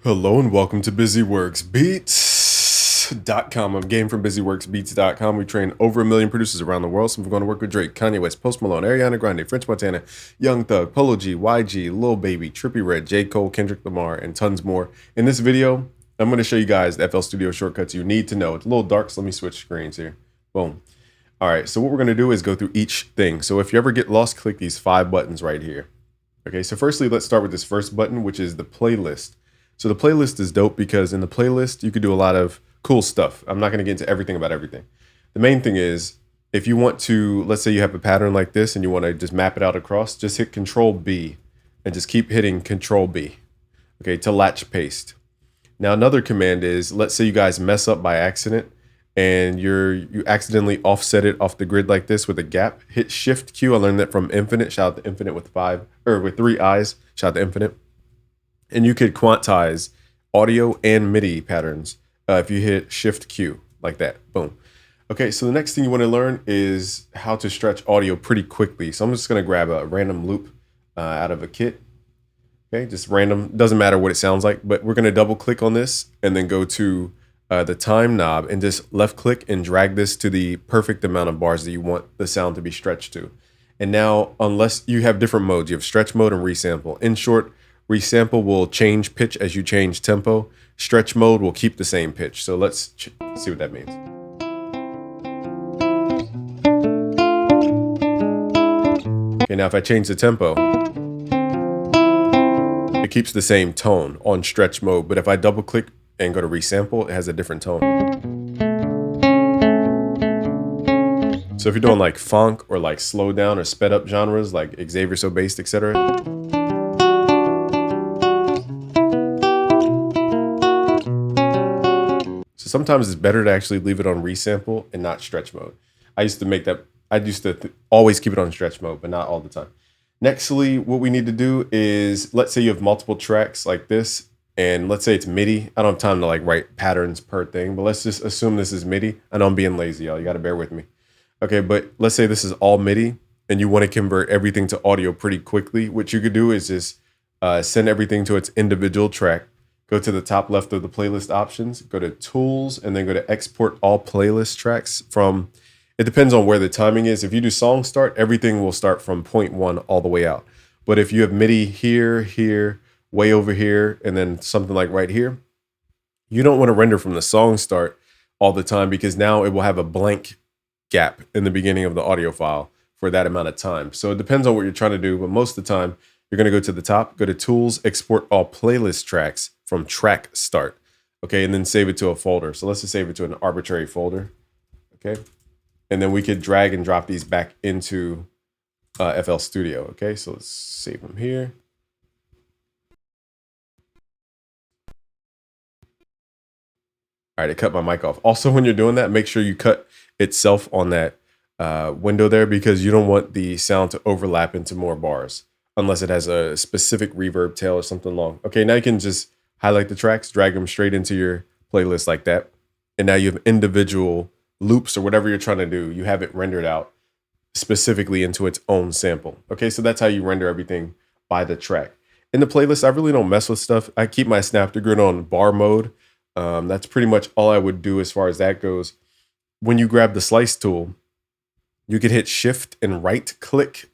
Hello and welcome to BusyWorksBeats.com. I'm Game from BusyWorksBeats.com. We train over 1 million producers around the world. Some are going to work with Drake, Kanye West, Post Malone, Ariana Grande, French Montana, Young Thug, Polo G, YG, Lil Baby, Trippie Redd, J. Cole, Kendrick Lamar, and tons more. In this video, I'm going to show you guys the FL Studio shortcuts you need to know. It's a little dark, so let me switch screens here. Boom. All right, so what we're going to do is go through each thing. So if you ever get lost, click these 5 buttons right here. Okay, so firstly, let's start with this first button, which is the playlist. So the playlist is dope because in the playlist, you could do a lot of cool stuff. I'm not going to get into everything about everything. The main thing is if you want to, let's say you have a pattern like this and you want to just map it out across, just hit Control B and just keep hitting Control B, okay, to latch paste. Now, another command is, let's say you guys mess up by accident and you accidentally offset it off the grid like this with a gap. Hit Shift Q. I learned that from Infinite. Shout out to Infinite with 3 eyes. Shout out to Infinite. And you could quantize audio and MIDI patterns if you hit Shift Q like that. Boom. Okay, so the next thing you want to learn is how to stretch audio pretty quickly. So I'm just going to grab a random loop out of a kit. Okay, just random. Doesn't matter what it sounds like, but we're going to double click on this and then go to the time knob and just left click and drag this to the perfect amount of bars that you want the sound to be stretched to. And now, unless you have different modes, you have stretch mode and resample. In short, resample will change pitch as you change tempo. Stretch mode will keep the same pitch. So let's see what that means. Okay, now if I change the tempo, it keeps the same tone on stretch mode. But if I double click and go to resample, it has a different tone. So if you're doing like funk or like slow down or sped up genres like Xavier So Based, etc. Sometimes it's better to actually leave it on resample and not stretch mode. I used to always keep it on stretch mode, but not all the time. Nextly, what we need to do is, let's say you have multiple tracks like this, and let's say it's MIDI. I don't have time to like write patterns per thing, but let's just assume this is MIDI. I know I'm being lazy, y'all. You got to bear with me. Okay, but let's say this is all MIDI, and you want to convert everything to audio pretty quickly. What you could do is just send everything to its individual track. Go to the top left of the playlist options, go to tools, and then go to export all playlist tracks from, it depends on where the timing is. If you do song start, everything will start from point 1 all the way out. But if you have MIDI here, here, way over here, and then something like right here, you don't want to render from the song start all the time because now it will have a blank gap in the beginning of the audio file for that amount of time. So it depends on what you're trying to do, but most of the time, you're going to go to the top, go to tools, export all playlist tracks from track start. Okay, and then save it to a folder. So let's just save it to an arbitrary folder. Okay, and then we could drag and drop these back into FL Studio. Okay, so let's save them here. All right, it cut my mic off. Also, when you're doing that, make sure you cut itself on that window there because you don't want the sound to overlap into more bars unless it has a specific reverb tail or something long. Okay, now you can just highlight the tracks, drag them straight into your playlist like that. And now you have individual loops or whatever you're trying to do. You have it rendered out specifically into its own sample. Okay, so that's how you render everything by the track. In the playlist, I really don't mess with stuff. I keep my Snap2Grid on bar mode. That's pretty much all I would do as far as that goes. When you grab the slice tool, you could hit shift and right click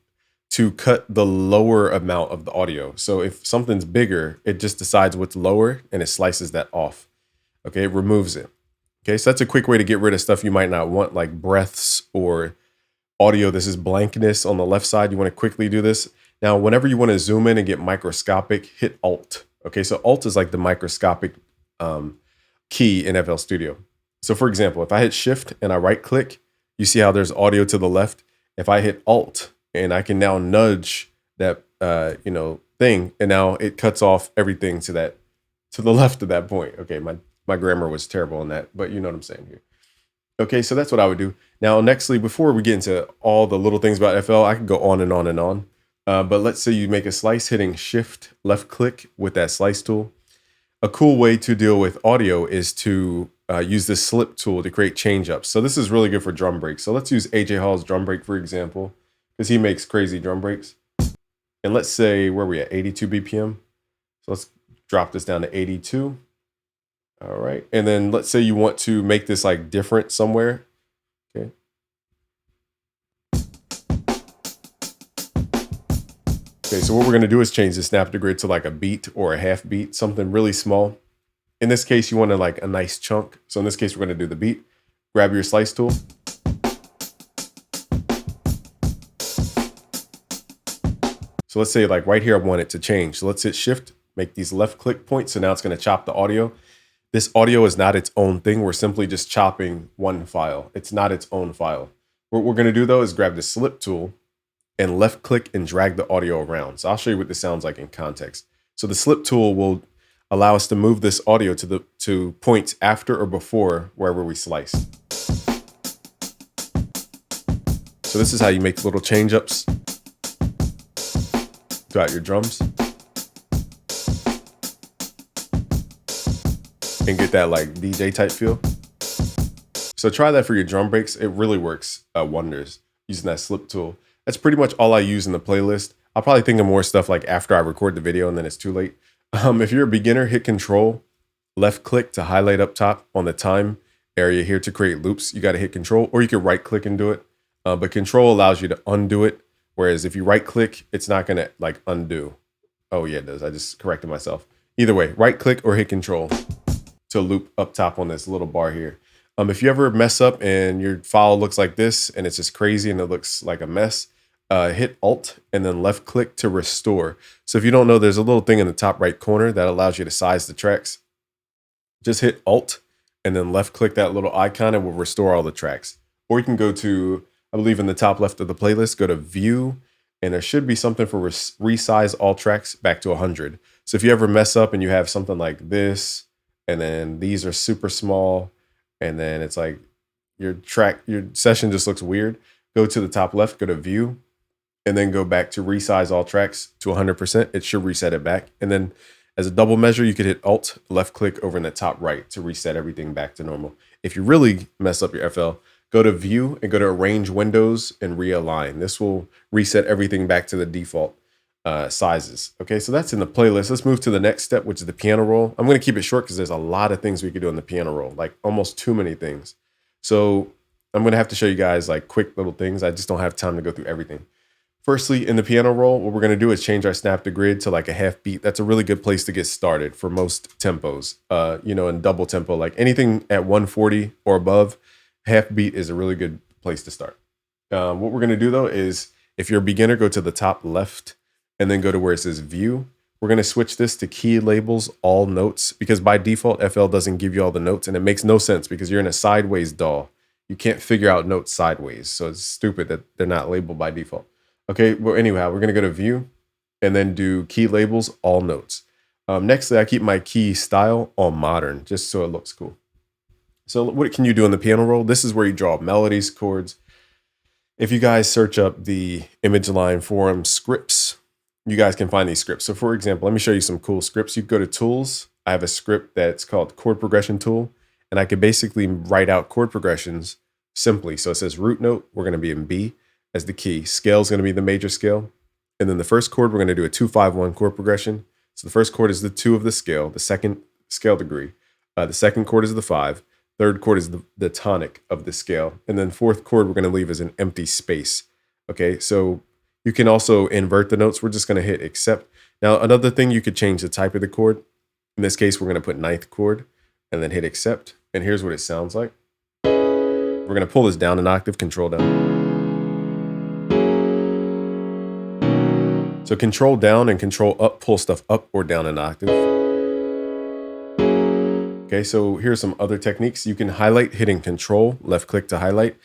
to cut the lower amount of the audio. So if something's bigger, it just decides what's lower and it slices that off. Okay, it removes it. Okay, so that's a quick way to get rid of stuff you might not want, like breaths or audio. This is blankness on the left side. You want to quickly do this. Now, whenever you want to zoom in and get microscopic, hit Alt. Okay, so Alt is like the microscopic key in FL Studio. So for example, if I hit Shift and I right click, you see how there's audio to the left. If I hit Alt, and I can now nudge that thing, and now it cuts off everything to the left of that point. Okay, my grammar was terrible on that, but you know what I'm saying here. Okay, so that's what I would do. Now, nextly, before we get into all the little things about FL, I could go on and on and on. But let's say you make a slice hitting Shift left click with that slice tool. A cool way to deal with audio is to use this slip tool to create change ups. So this is really good for drum breaks. So let's use AJ Hall's drum break, for example, because he makes crazy drum breaks. And let's say, where are we at? 82 BPM. So let's Drop this down to 82. All right. And then let's say you want to make this like different somewhere. Okay. Okay, so what we're going to do is change the snap to grid to like a beat or a half beat, something really small. In this case, you want to like a nice chunk. So in this case, we're going to do the beat. Grab your slice tool. So let's say like right here, I want it to change. So let's hit shift, make these left click points. So now it's going to chop the audio. This audio is not its own thing. We're simply just chopping one file. It's not its own file. What we're going to do though is grab the slip tool and left click and drag the audio around. So I'll show you what this sounds like in context. So the slip tool will allow us to move this audio to points after or before wherever we slice. So this is how you make little change ups throughout your drums and get that like DJ type feel. So try that for your drum breaks. It really works wonders using that slip tool. That's pretty much all I use in the playlist. I'll probably think of more stuff like after I record the video and then it's too late. If you're a beginner, hit Control, left click to highlight up top on the time area here to create loops. You got to hit Control, or you can right click and do it. But Control allows you to undo it. Whereas if you right click, it's not going to like undo. Oh yeah, it does. I just corrected myself. Either way, right click or hit Control to loop up top on this little bar here. If you ever mess up and your file looks like this and it's just crazy and it looks like a mess, hit Alt and then left click to restore. So if you don't know, there's a little thing in the top right corner that allows you to size the tracks. Just hit Alt and then left click that little icon and will restore all the tracks. Or you can go to, I believe in the top left of the playlist, go to View, and there should be something for resize all tracks back to 100. So if you ever mess up and you have something like this, and then these are super small, and then it's like your session just looks weird, go to the top left, go to View, and then go back to resize all tracks to 100%. It should reset it back. And then as a double measure, you could hit Alt, left click over in the top right to reset everything back to normal. If you really mess up your FL, go to View and go to Arrange Windows and Realign. This will reset everything back to the default sizes. Okay, so that's in the playlist. Let's move to the next step, which is the piano roll. I'm going to keep it short because there's a lot of things we could do on the piano roll, like almost too many things. So I'm going to have to show you guys like quick little things. I just don't have time to go through everything. Firstly, in the piano roll, what we're going to do is change our snap to grid to like a half beat. That's a really good place to get started for most tempos, in double tempo, like anything at 140 or above, half beat is a really good place to start. What we're going to do though is if you're a beginner, go to the top left and then go to where it says View. We're going to switch this to key labels, all notes, because by default, FL doesn't give you all the notes, and it makes no sense because you're in a sideways DAW. You can't figure out notes sideways. So it's stupid that they're not labeled by default. Okay, well, anyhow, we're going to go to View and then do key labels, all notes. Nextly, I keep my key style on modern just so it looks cool. So what can you do on the piano roll? This is where you draw melodies, chords. If you guys search up the Image Line Forum scripts, you guys can find these scripts. So for example, let me show you some cool scripts. You go to Tools. I have a script that's called Chord Progression Tool, and I could basically write out chord progressions simply. So it says root note, we're going to be in B as the key. Scale is going to be the major scale. And then the first chord, we're going to do a 2-5-1 chord progression. So the first chord is the 2 of the scale, the second scale degree. The second chord is the 5. Third chord is the tonic of the scale. And then fourth chord, we're going to leave as an empty space. Okay, so you can also invert the notes. We're just going to hit accept. Now, another thing, you could change the type of the chord. In this case, we're going to put ninth chord and then hit accept. And here's what it sounds like. We're going to pull this down an octave, control down. So control down and control up, pull stuff up or down an octave. Okay, so here's some other techniques. You can highlight hitting control, left click to highlight.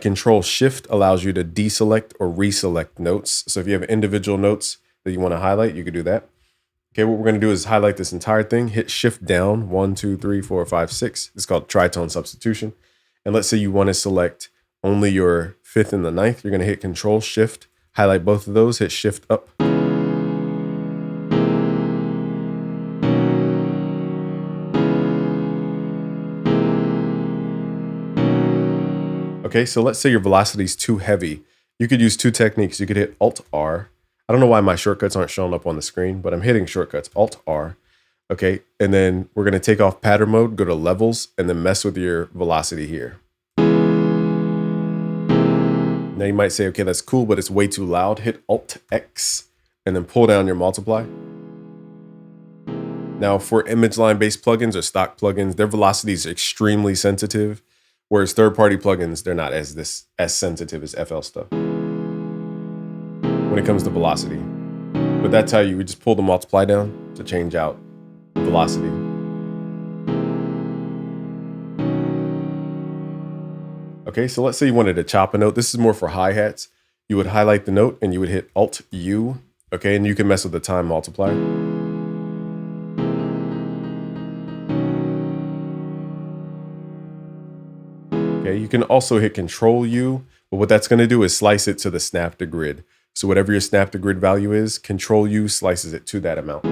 Control shift allows you to deselect or reselect notes. So if you have individual notes that you want to highlight, you could do that. Okay, what we're going to do is highlight this entire thing, hit shift down, 1, 2, 3, 4, 5, 6. It's called tritone substitution. And let's say you want to select only your 5th and the 9th. You're going to hit control shift, highlight both of those, hit shift up. Okay, so let's say your velocity is too heavy. You could use two techniques. You could hit Alt-R. I don't know why my shortcuts aren't showing up on the screen, but I'm hitting shortcuts, Alt-R. Okay, and then we're gonna take off pattern mode, go to levels, and then mess with your velocity here. Now you might say, okay, that's cool, but it's way too loud. Hit Alt X and then pull down your multiply. Now for image line based plugins or stock plugins, their velocity is extremely sensitive, whereas third-party plugins, they're not as sensitive as FL Stuff when it comes to velocity. But that's how you would just pull the multiply down to change out velocity. Okay, so let's say you wanted to chop a note. This is more for hi-hats. You would highlight the note and you would hit Alt U, okay, and you can mess with the time multiplier. Okay, you can also hit Control U, but what that's gonna do is slice it to the snap to grid. So whatever your snap to grid value is, Control U slices it to that amount.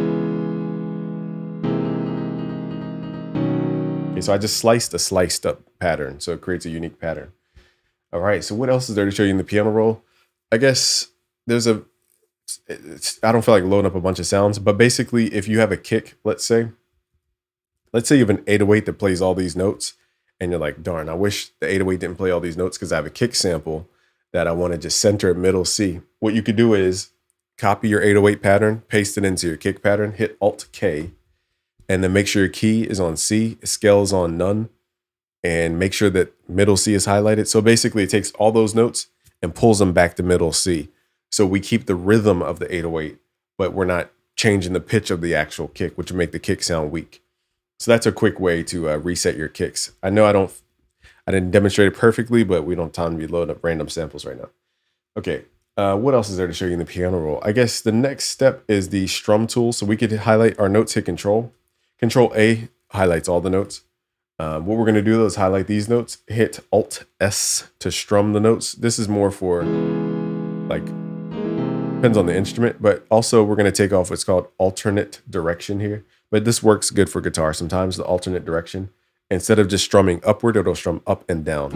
Okay, so I just sliced a sliced up pattern, so it creates a unique pattern. All right, so what else is there to show you in the piano roll? I guess there's I don't feel like loading up a bunch of sounds, but basically if you have a kick, let's say you have an 808 that plays all these notes and you're like, darn, I wish the 808 didn't play all these notes because I have a kick sample that I want to just center at middle C. What you could do is copy your 808 pattern, paste it into your kick pattern, hit Alt K, and then make sure your key is on C, scale is on none, and make sure that middle C is highlighted. So basically it takes all those notes and pulls them back to middle C. So we keep the rhythm of the 808, but we're not changing the pitch of the actual kick, which would make the kick sound weak. So that's a quick way to reset your kicks. I know I didn't demonstrate it perfectly, but we don't have time to be loading up random samples right now. Okay, what else is there to show you in the piano roll? I guess the next step is the strum tool. So we could highlight our notes, hit Control. Control A highlights all the notes. What we're gonna do though is highlight these notes, hit Alt S to strum the notes. This is more for like, depends on the instrument, but also we're gonna take off what's called alternate direction here. But this works good for guitar sometimes, the alternate direction. Instead of just strumming upward, it'll strum up and down.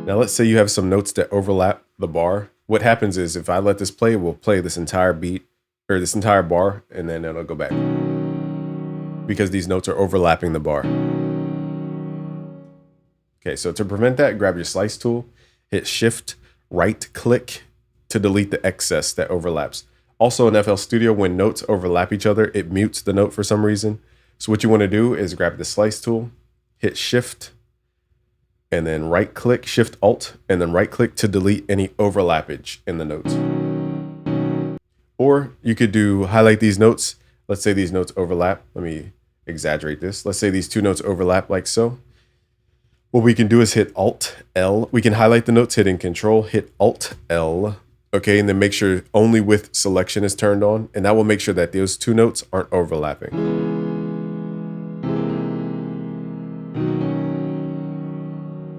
Now let's say you have some notes that overlap the bar. What happens is if I let this play, it will play this entire beat or this entire bar, and then it'll go back because these notes are overlapping the bar. Okay, so to prevent that, grab your slice tool, hit Shift, right click to delete the excess that overlaps. Also in FL Studio, when notes overlap each other, it mutes the note for some reason. So what you want to do is grab the slice tool, hit Shift, and then right click, Shift Alt, and then right click to delete any overlappage in the notes. Or you could do highlight these notes. Let's say these notes overlap. Let me exaggerate this. Let's say these two notes overlap like so. What we can do is hit Alt L. We can highlight the notes, hitting Control, hit Alt L. Okay, and then make sure only with selection is turned on, and that will make sure that those two notes aren't overlapping.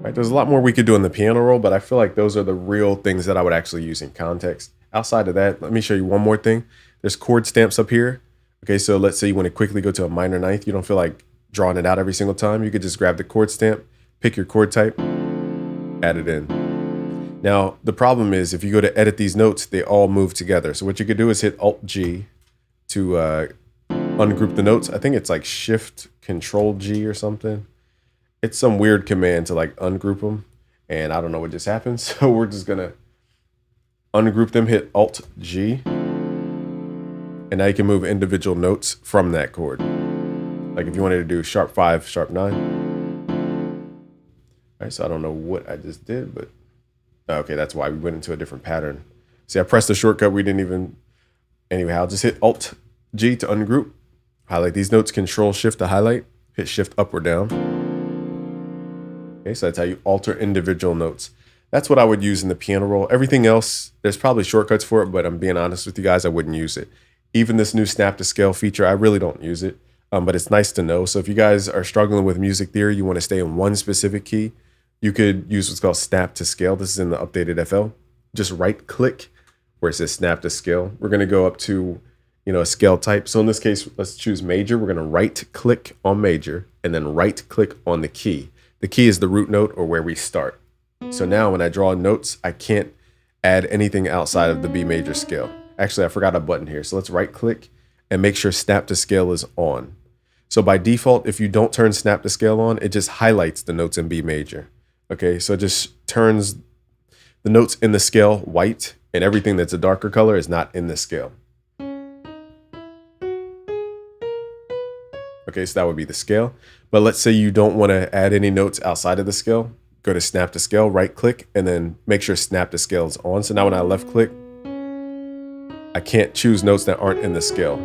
Right, there's a lot more we could do in the piano roll, but I feel like those are the real things that I would actually use in context. Outside of that, let me show you one more thing. There's chord stamps up here. Okay, so let's say you want to quickly go to a minor ninth. You don't feel like drawing it out every single time. You could just grab the chord stamp, pick your chord type, add it in. Now, the problem is if you go to edit these notes, they all move together. So what you could do is hit Alt G to ungroup the notes. I think it's like Shift Control G or something. It's some weird command to like ungroup them. And I don't know what just happened. So we're just gonna ungroup them, hit Alt G. And now you can move individual notes from that chord. Like if you wanted to do sharp 5, sharp 9. All right, so I don't know what I just did, but okay, that's why we went into a different pattern. See, I pressed the shortcut, we didn't even, anyway, I'll just hit Alt G to ungroup, highlight these notes, Control Shift to highlight, hit Shift up or down. Okay, so that's how you alter individual notes. That's what I would use in the piano roll. Everything else, there's probably shortcuts for it, but I'm being honest with you guys, I wouldn't use it. Even this new snap to scale feature, I really don't use it, but it's nice to know. So if you guys are struggling with music theory, you want to stay in one specific key, you could use what's called snap to scale. This is in the updated FL. Just right click where it says snap to scale. We're going to go up to, a scale type. So in this case, let's choose major. We're going to right click on major and then right click on the key. The key is the root note or where we start. So now when I draw notes, I can't add anything outside of the B major scale. Actually, I forgot a button here. So let's right click and make sure snap to scale is on. So by default, if you don't turn snap to scale on, it just highlights the notes in B major. Okay, so it just turns the notes in the scale white, and everything that's a darker color is not in the scale. Okay, so that would be the scale. But let's say you don't want to add any notes outside of the scale. Go to snap to scale, right click, and then make sure snap to scale is on. So now when I left click, I can't choose notes that aren't in the scale.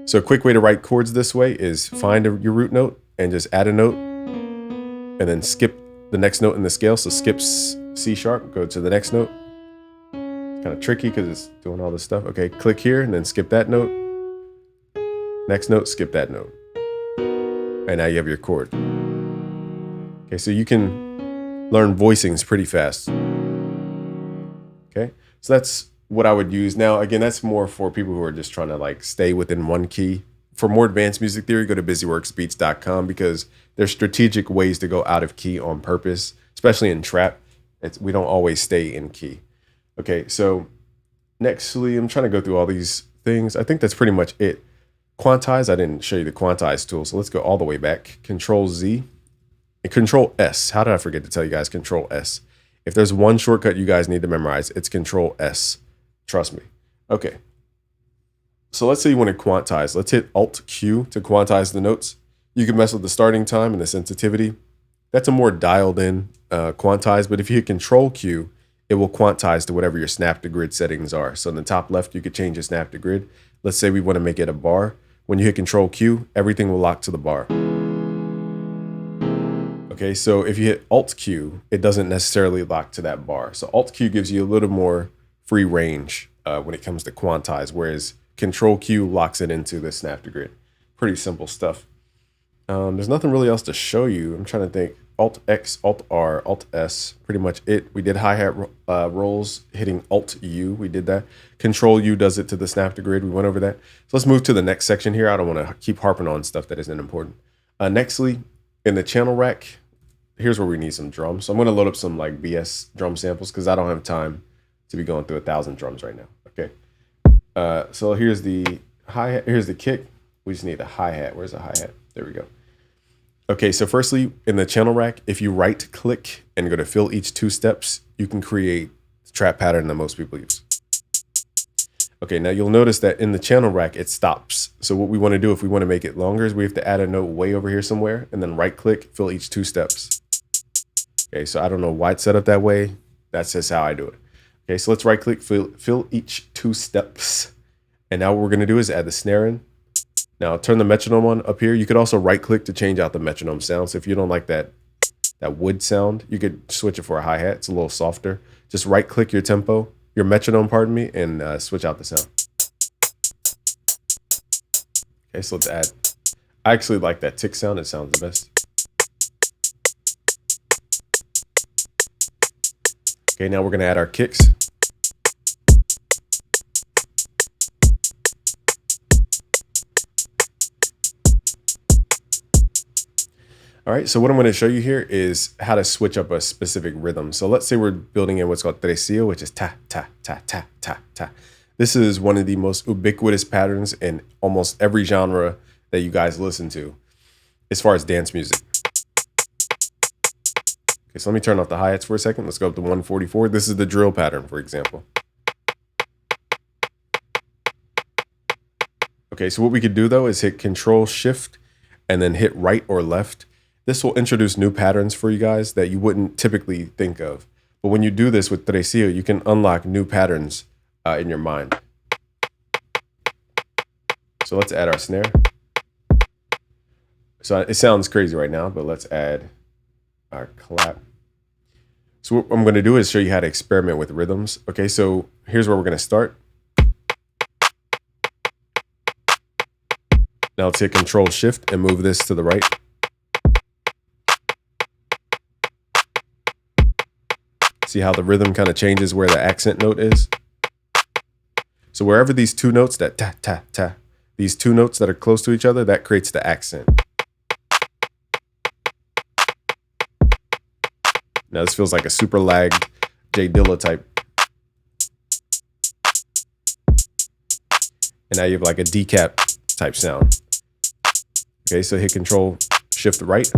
So a quick way to write chords this way is find your root note and just add a note and then skip the next note in the scale. So skip C sharp, go to the next note. It's kind of tricky because it's doing all this stuff. Okay, click here and then skip that note. Next note, skip that note. And now you have your chord. Okay, so you can learn voicings pretty fast. Okay, so that's what I would use. Now, again, that's more for people who are just trying to like stay within one key. For more advanced music theory, go to busyworksbeats.com because there's strategic ways to go out of key on purpose, especially in trap. We don't always stay in key. Okay, so nextly, I'm trying to go through all these things. I think that's pretty much it. Quantize, I didn't show you the quantize tool, so let's go all the way back. Control Z and Control S. How did I forget to tell you guys Control S? If there's one shortcut you guys need to memorize, it's Control S. Trust me. Okay. So let's say you want to quantize. Let's hit Alt Q to quantize the notes. You can mess with the starting time and the sensitivity. That's a more dialed in quantize, but if you hit Control Q, it will quantize to whatever your snap to grid settings are. So in the top left, you could change your snap to grid. Let's say we want to make it a bar. When you hit Control Q, everything will lock to the bar. Okay, so if you hit Alt Q, it doesn't necessarily lock to that bar. So Alt Q gives you a little more free range when it comes to quantize, whereas Control Q locks it into the snap to grid. Pretty simple stuff. There's nothing really else to show you. I'm trying to think. Alt X, Alt R, Alt S, pretty much it. We did hi-hat rolls, hitting Alt U, we did that. Control U does it to the snap to grid, we went over that. So let's move to the next section here. I don't want to keep harping on stuff that isn't important. Nextly, in the channel rack, here's where we need some drums. So I'm going to load up some like BS drum samples because I don't have time to be going through 1,000 drums right now. Okay. So here's the hi-hat, here's the kick. We just need a hi-hat. Where's the hi-hat? There we go. Okay, so firstly, in the channel rack, if you right click and go to fill each 2 steps, you can create the trap pattern that most people use. Okay, now you'll notice that in the channel rack, it stops. So what we want to do if we want to make it longer is we have to add a note way over here somewhere and then right click, fill each 2 steps. Okay, so I don't know why it's set up that way. That's just how I do it. Okay, so let's right click, fill each 2 steps. And now what we're going to do is add the snare in. Now turn the metronome on up here. You could also right click to change out the metronome sound. So if you don't like that wood sound, you could switch it for a hi-hat. It's a little softer. Just right click your tempo, your metronome, pardon me, and switch out the sound. Okay, so let's add. I actually like that tick sound. It sounds the best. Okay, now we're going to add our kicks. All right, so what I'm going to show you here is how to switch up a specific rhythm. So let's say we're building in what's called tresillo, which is ta, ta, ta, ta, ta, ta. This is one of the most ubiquitous patterns in almost every genre that you guys listen to as far as dance music. Okay, so let me turn off the hi-hats for a second. Let's go up to 144. This is the drill pattern, for example. Okay, so what we could do though is hit Control Shift and then hit right or left. This will introduce new patterns for you guys that you wouldn't typically think of. But when you do this with tresillo, you can unlock new patterns in your mind. So let's add our snare. So it sounds crazy right now, but let's add our clap. So what I'm going to do is show you how to experiment with rhythms. Okay, so here's where we're going to start. Now let's hit Control Shift and move this to the right. See how the rhythm kind of changes where the accent note is? So wherever these 2 notes, that ta, ta, ta, these 2 notes that are close to each other, that creates the accent. Now this feels like a super lagged J Dilla type. And now you have like a decap type sound. Okay, so hit Control Shift right.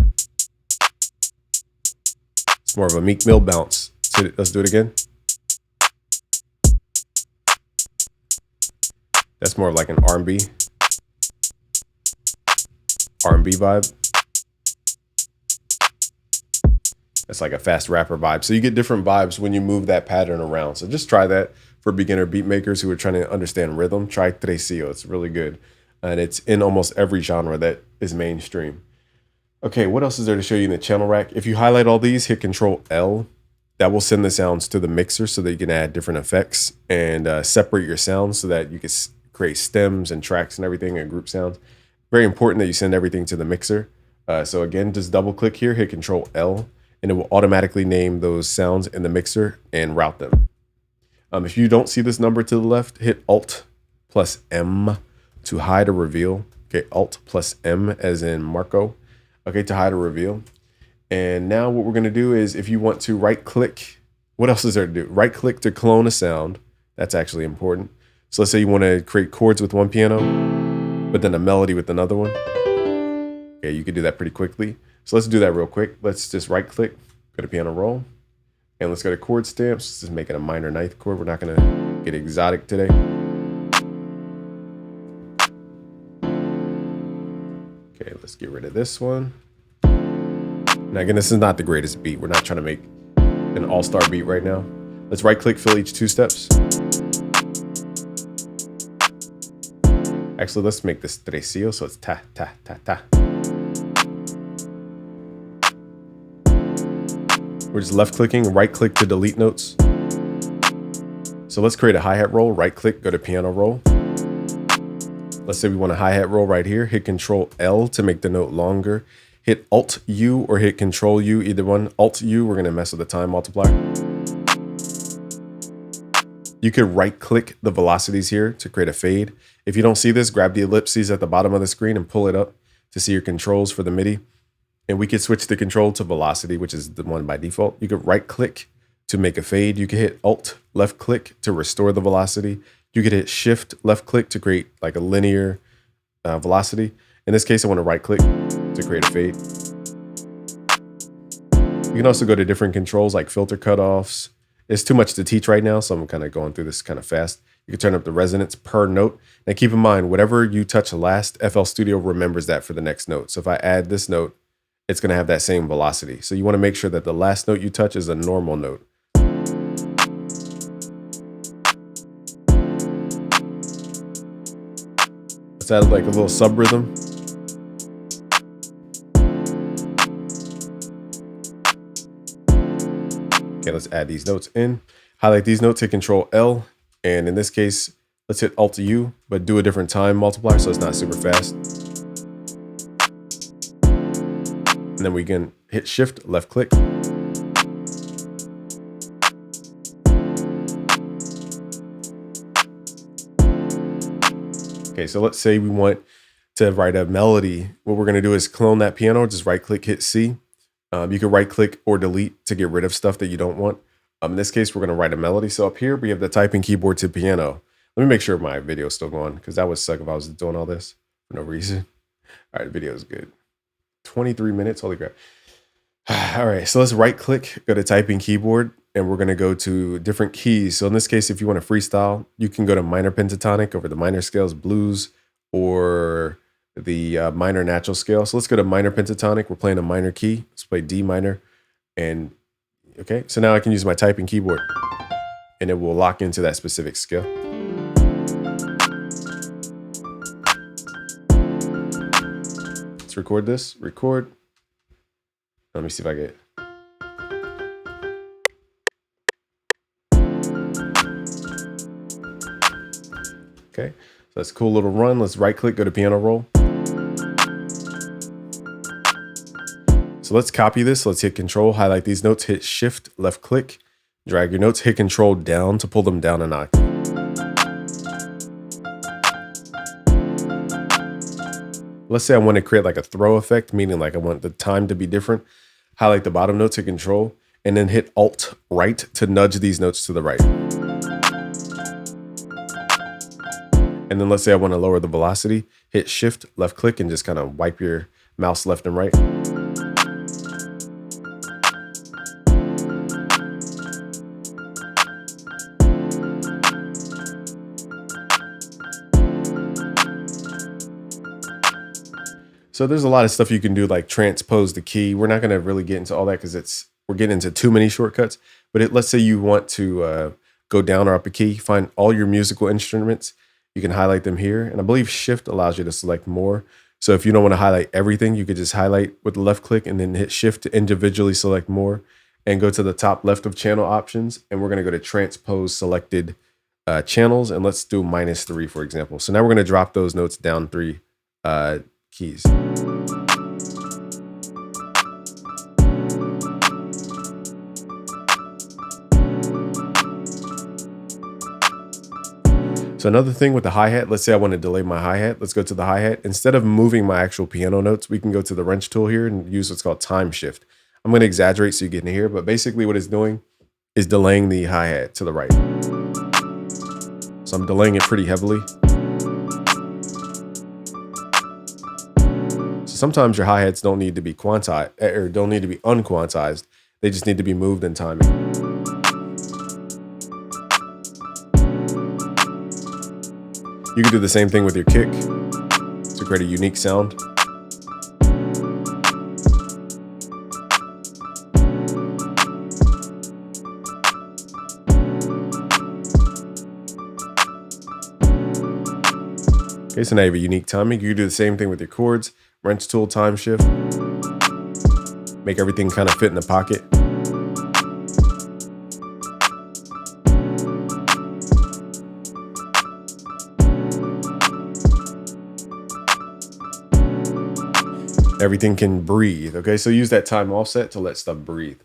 It's more of a Meek Mill bounce. So let's do it again. That's more of like an R&B vibe. That's like a fast rapper vibe. So you get different vibes when you move that pattern around. So just try that for beginner beat makers who are trying to understand rhythm. Try Tresillo. It's really good. And it's in almost every genre that is mainstream. Okay, what else is there to show you in the channel rack? If you highlight all these, hit Control L. That will send the sounds to the mixer so that you can add different effects and separate your sounds so that you can create stems and tracks and everything and group sounds. Very important that you send everything to the mixer. So again, just double click here, hit Control L, and it will automatically name those sounds in the mixer and route them. If you don't see this number to the left, hit Alt plus M to hide or reveal. Okay, Alt plus M as in Marco. Okay, to hide or reveal. And now what we're gonna do is if you want to right click, what else is there to do? Right click to clone a sound. That's actually important. So let's say you wanna create chords with one piano, but then a melody with another one. Okay, you can do that pretty quickly. So let's do that real quick. Let's just right click, go to piano roll, and let's go to chord stamps. Let's just make it a minor ninth chord. We're not gonna get exotic today. Okay, let's get rid of this one. Now again, this is not the greatest beat. We're not trying to make an all-star beat right now. Let's right click, fill each two steps. Actually, let's make this tresillo, so it's ta, ta, ta, ta. We're just left clicking, right click to delete notes. So let's create a hi-hat roll, right click, go to piano roll. Let's say we want a hi-hat roll right here, hit Control L to make the note longer. Hit Alt U or hit Control U, either one. Alt U, we're gonna mess with the time multiplier. You could right click the velocities here to create a fade. If you don't see this, grab the ellipses at the bottom of the screen and pull it up to see your controls for the MIDI. And we could switch the control to velocity, which is the one by default. You could right click to make a fade. You could hit Alt left click to restore the velocity. You could hit Shift left click to create like a linear velocity. In this case, I want to right click to create a fade. You can also go to different controls like filter cutoffs. It's too much to teach right now, so I'm kind of going through this kind of fast. You can turn up the resonance per note. Now keep in mind, whatever you touch last, FL Studio remembers that for the next note. So if I add this note, it's going to have that same velocity. So you want to make sure that the last note you touch is a normal note. Let's add like a little sub rhythm. Okay, let's add these notes in. Highlight these notes, hit Control L. And in this case, let's hit Alt U, but do a different time multiplier so it's not super fast. And then we can hit Shift, left click. Okay, so let's say we want to write a melody. What we're gonna do is clone that piano, just right click, hit C. You can right click or delete to get rid of stuff that you don't want. In this case, we're gonna write a melody. So up here, we have the typing keyboard to piano. Let me make sure my video is still going because that would suck if I was doing all this for no reason. All right, the video is good. 23 minutes, holy crap. All right, so let's right click, go to typing keyboard, and we're gonna go to different keys. So in this case, if you want to freestyle, you can go to minor pentatonic over the minor scales, blues, or the minor natural scale. So let's go to minor pentatonic. We're playing a minor key. Let's play D minor. And okay, so now I can use my typing keyboard and it will lock into that specific scale. Let's record this, record. Let me see if I get. Okay, so that's a cool little run. Let's right click, go to piano roll. So let's copy this. Let's hit Control, highlight these notes, hit Shift, left click, drag your notes, hit Control down to pull them down an octave. Let's say I want to create like a throw effect, meaning like I want the time to be different. Highlight the bottom notes, hit Control, and then hit Alt right to nudge these notes to the right. And then let's say I want to lower the velocity, hit shift, left click, and just kind of wipe your mouse left and right. So there's a lot of stuff you can do, like transpose the key. We're not going to really get into all that because we're getting into too many shortcuts. But let's say you want to go down or up a key, find all your musical instruments. You can highlight them here. And I believe shift allows you to select more. So if you don't want to highlight everything, you could just highlight with the left click and then hit shift to individually select more and go to the top left of channel options. And we're going to go to transpose selected channels. And let's do -3, for example. So now we're going to drop those notes down 3 keys. So another thing with the hi-hat, let's say I want to delay my hi-hat. Let's go to the hi-hat. Instead of moving my actual piano notes, we can go to the wrench tool here and use what's called time shift. I'm going to exaggerate so you get in here, but basically what it's doing is delaying the hi-hat to the right. So I'm delaying it pretty heavily. So sometimes your hi-hats don't need to be quantized or don't need to be unquantized. They just need to be moved in timing. You can do the same thing with your kick to create a unique sound. Okay, so now you have a unique timing. You can do the same thing with your chords. Wrench tool, time shift. Make everything kind of fit in the pocket. Everything can breathe, okay? So use that time offset to let stuff breathe.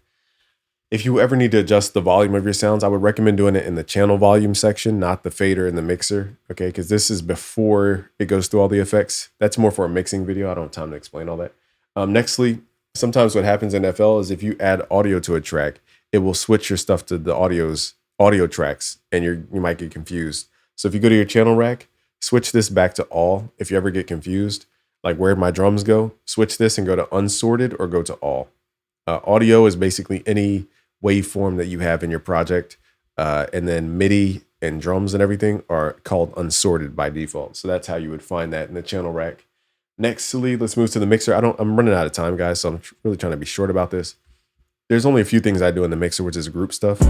If you ever need to adjust the volume of your sounds, I would recommend doing it in the channel volume section, not the fader in the mixer, okay? Because this is before it goes through all the effects. That's more for a mixing video. I don't have time to explain all that. Nextly, sometimes what happens in FL is if you add audio to a track, it will switch your stuff to the audio tracks, and you might get confused. So if you go to your channel rack, switch this back to all. If you ever get confused, like where my drums go, switch this and go to unsorted or go to all. Audio is basically any waveform that you have in your project, and then MIDI and drums and everything are called unsorted by default. So that's how you would find that in the channel rack. Nextly, let's move to the mixer. I'm running out of time, guys, so I'm really trying to be short about this. There's only a few things I do in the mixer, which is group stuff.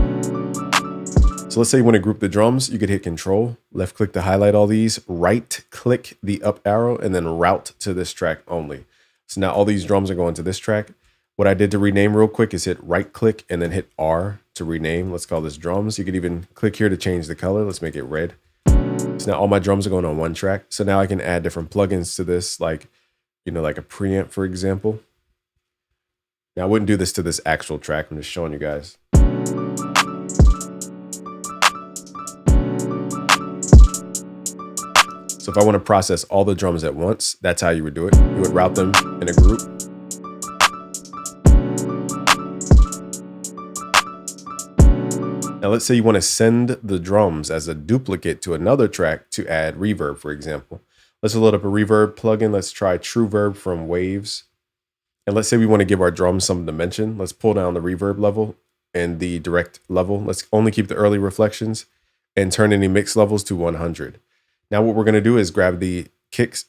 So let's say you want to group the drums. You could hit Control, left click to highlight all these, right click the up arrow, and then route to this track only. So now all these drums are going to this track. What I did to rename real quick is hit right click and then hit R to rename. Let's call this drums. You could even click here to change the color. Let's make it red. So now all my drums are going on one track. So now I can add different plugins to this, like, like a preamp, for example. Now I wouldn't do this to this actual track. I'm just showing you guys. So if I want to process all the drums at once, that's how you would do it. You would route them in a group. Now let's say you want to send the drums as a duplicate to another track to add reverb, for example. Let's load up a reverb plugin. Let's try TrueVerb from Waves. And let's say we want to give our drums some dimension. Let's pull down the reverb level and the direct level. Let's only keep the early reflections and turn any mix levels to 100. Now what we're going to do is grab the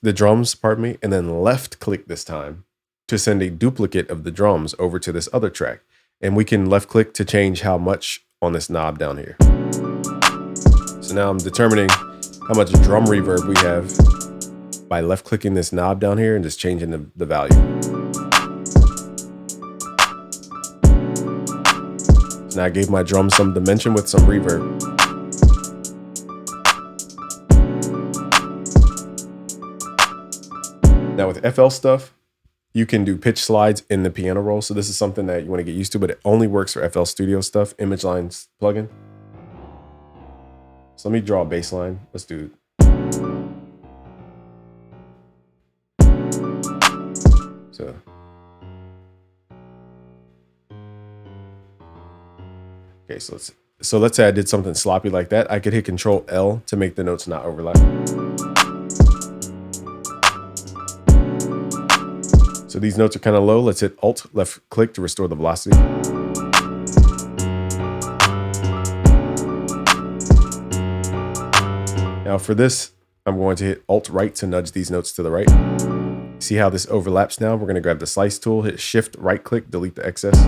drums, and then left click this time to send a duplicate of the drums over to this other track. And we can left click to change how much on this knob down here. So now I'm determining how much drum reverb we have by left clicking this knob down here and just changing the value. So now I gave my drum some dimension with some reverb. Now with FL stuff, you can do pitch slides in the piano roll. So this is something that you want to get used to, but it only works for FL Studio stuff, Image Lines plugin. So let me draw a bass line. Let's do so. Okay, so let's So let's say I did something sloppy like that. I could hit Control L to make the notes not overlap. So these notes are kind of low. Let's hit Alt left click to restore the velocity. Now for this, I'm going to hit Alt right to nudge these notes to the right. See how this overlaps now? We're going to grab the slice tool, hit Shift right click, delete the excess.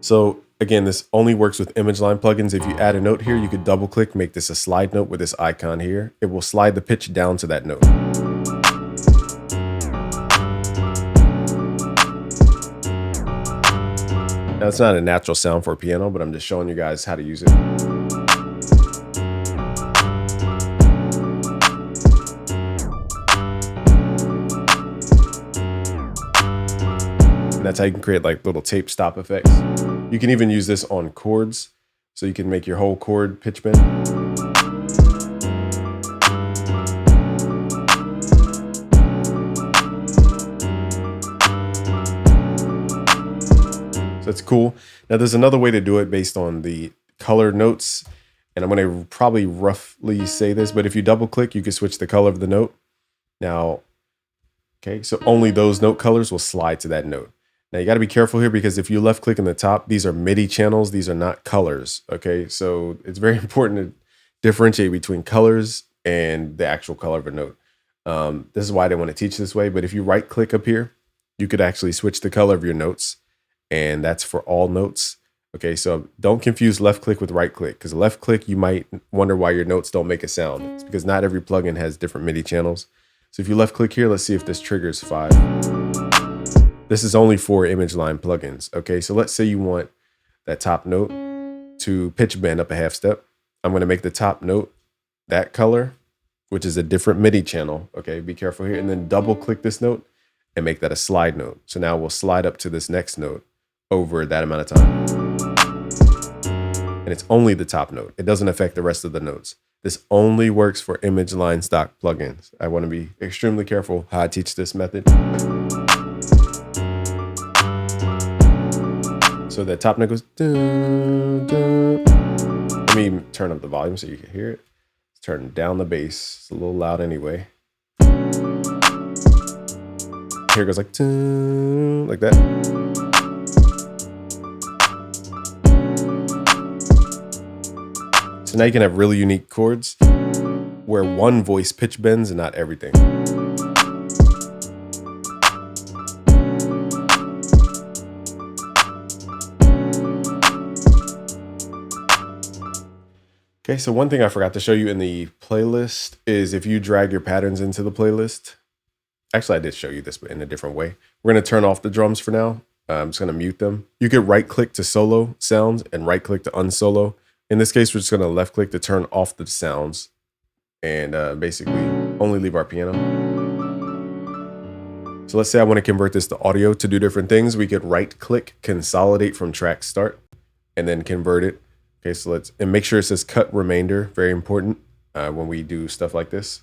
So again, this only works with image line plugins. If you add a note here, you could double click, make this a slide note with this icon here. It will slide the pitch down to that note. Now it's not a natural sound for a piano, but I'm just showing you guys how to use it. And that's how you can create like little tape stop effects. You can even use this on chords. So you can make your whole chord pitch bend. So it's cool. Now there's another way to do it based on the color notes. And I'm going to probably roughly say this, but if you double click, you can switch the color of the note. Now, okay, so only those note colors will slide to that note. Now you got to be careful here because if you left click in the top, these are MIDI channels. These are not colors. Okay, so it's very important to differentiate between colors and the actual color of a note. This is why I didn't want to teach this way, but if you right click up here, you could actually switch the color of your notes, and that's for all notes. Okay, so don't confuse left click with right click, because left click, you might wonder why your notes don't make a sound. It's because not every plugin has different MIDI channels. So if you left click here, let's see if this triggers 5. This is only for image line plugins. Okay, so let's say you want that top note to pitch bend up a half step. I'm going to make the top note that color, which is a different MIDI channel. Okay, be careful here. And then double click this note and make that a slide note. So now we'll slide up to this next note over that amount of time. And it's only the top note. It doesn't affect the rest of the notes. This only works for image line stock plugins. I want to be extremely careful how I teach this method. So that top note goes dun, dun. Let me turn up the volume so you can hear it. Let's turn down the bass. It's a little loud anyway. Here it goes like dun, like that. So now you can have really unique chords where one voice pitch bends and not everything. Okay, so one thing I forgot to show you in the playlist is if you drag your patterns into the playlist. Actually, I did show you this, but in a different way. We're going to turn off the drums for now. I'm just going to mute them. You could right click to solo sounds and right click to unsolo. In this case, we're just going to left click to turn off the sounds and basically only leave our piano. So let's say I want to convert this to audio to do different things. We could right click, consolidate from track start, and then convert it. Okay, so and make sure it says cut remainder. Very important when we do stuff like this.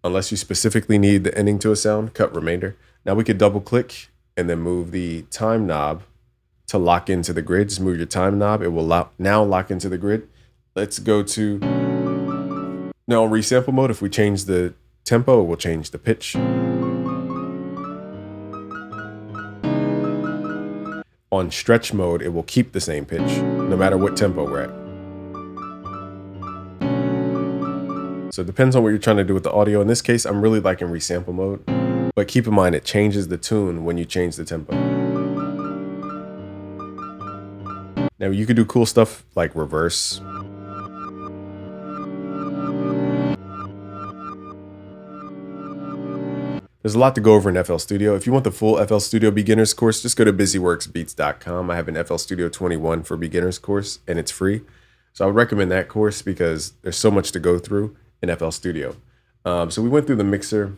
Unless you specifically need the ending to a sound, cut remainder. Now we could double click and then move the time knob to lock into the grid. Just move your time knob. It will now lock into the grid. Let's go to now resample mode. If we change the tempo, it will change the pitch. On stretch mode, it will keep the same pitch no matter what tempo we're at. So it depends on what you're trying to do with the audio. In this case, I'm really liking resample mode, but keep in mind it changes the tune when you change the tempo. Now you could do cool stuff like reverse. There's a lot to go over in FL Studio. If you want the full FL Studio beginners course, just go to busyworksbeats.com. I have an FL Studio 21 for beginners course and it's free. So I would recommend that course because there's so much to go through in FL Studio. So we went through the mixer.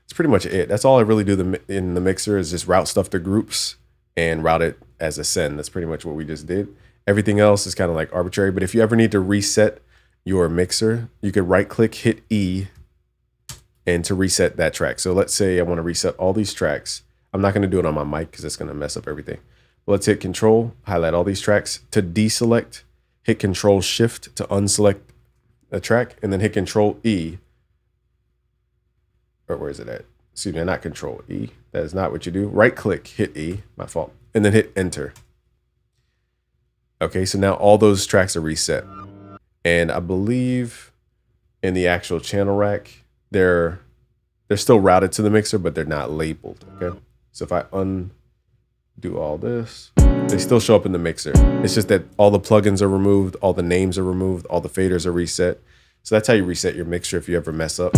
That's pretty much it. That's all I really do in the mixer is just route stuff to groups and route it as a send. That's pretty much what we just did. Everything else is kind of like arbitrary, but if you ever need to reset your mixer, you could right click, hit E, and to reset that track. So let's say I want to reset all these tracks. I'm not going to do it on my mic because it's going to mess up everything. But let's hit Control, highlight all these tracks. To deselect, hit Control Shift to unselect a track, and then hit Control E. Or where is it at? Excuse me, not Control E. That is not what you do. Right click, hit E, my fault, and then hit Enter. Okay, so now all those tracks are reset. And I believe in the actual channel rack, they're still routed to the mixer, but they're not labeled, okay? So if I undo all this, they still show up in the mixer. It's just that all the plugins are removed, all the names are removed, all the faders are reset. So that's how you reset your mixer if you ever mess up.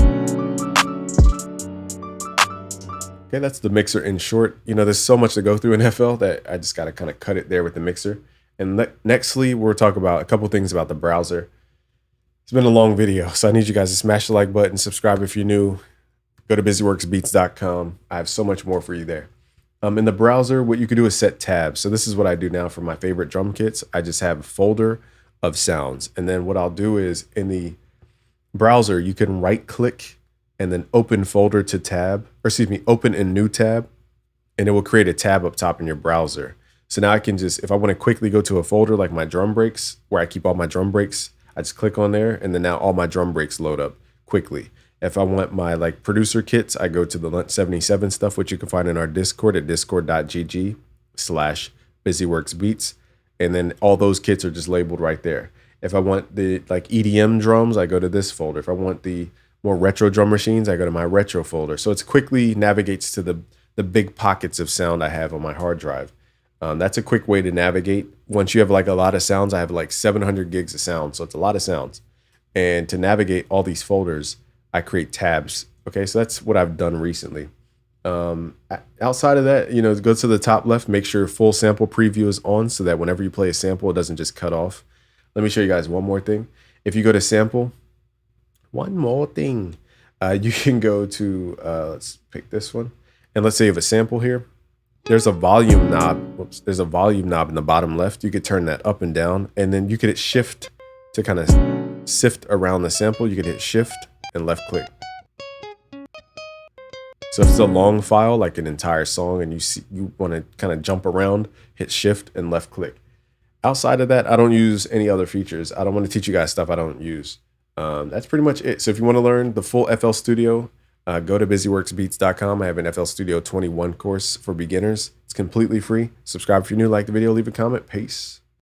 Okay, that's the mixer in short. You know, there's so much to go through in FL that I just got to kind of cut it there with the mixer. And nextly, we'll talk about a couple things about the browser. It's been a long video, so I need you guys to smash the like button, subscribe if you're new. Go to busyworksbeats.com. I have so much more for you there. In the browser, what you can do is set tabs. So this is what I do now for my favorite drum kits. I just have a folder of sounds. And then what I'll do is in the browser, you can right click and then open folder to tab, or excuse me, open a new tab, and it will create a tab up top in your browser. So now I can just, if I want to quickly go to a folder like my drum breaks, where I keep all my drum breaks, I just click on there, and then now all my drum breaks load up quickly. If I want my like producer kits, I go to the Lunt 77 stuff, which you can find in our Discord at discord.gg/busyworksbeats. And then all those kits are just labeled right there. If I want the like EDM drums, I go to this folder. If I want the more retro drum machines, I go to my retro folder. So it quickly navigates to the big pockets of sound I have on my hard drive. That's a quick way to navigate. Once you have like a lot of sounds, I have like 700 gigs of sound. So it's a lot of sounds. And to navigate all these folders, I create tabs. Okay, so that's what I've done recently. Outside of that, you know, go to the top left, make sure full sample preview is on so that whenever you play a sample, it doesn't just cut off. Let me show you guys one more thing. If you go to sample, one more thing, you can go to, let's pick this one. And let's say you have a sample here. There's a volume knob. Whoops, there's a volume knob in the bottom left. You could turn that up and down, and then you could hit shift to kind of sift around the sample. You could hit shift and left click. So if it's a long file, like an entire song, and you want to kind of jump around, hit shift and left click. Outside of that, I don't use any other features. I don't want to teach you guys stuff I don't use. That's pretty much it. So if you want to learn the full FL Studio, go to busyworksbeats.com. I have an FL Studio 21 course for beginners. It's completely free. Subscribe if you're new, like the video, leave a comment. Peace.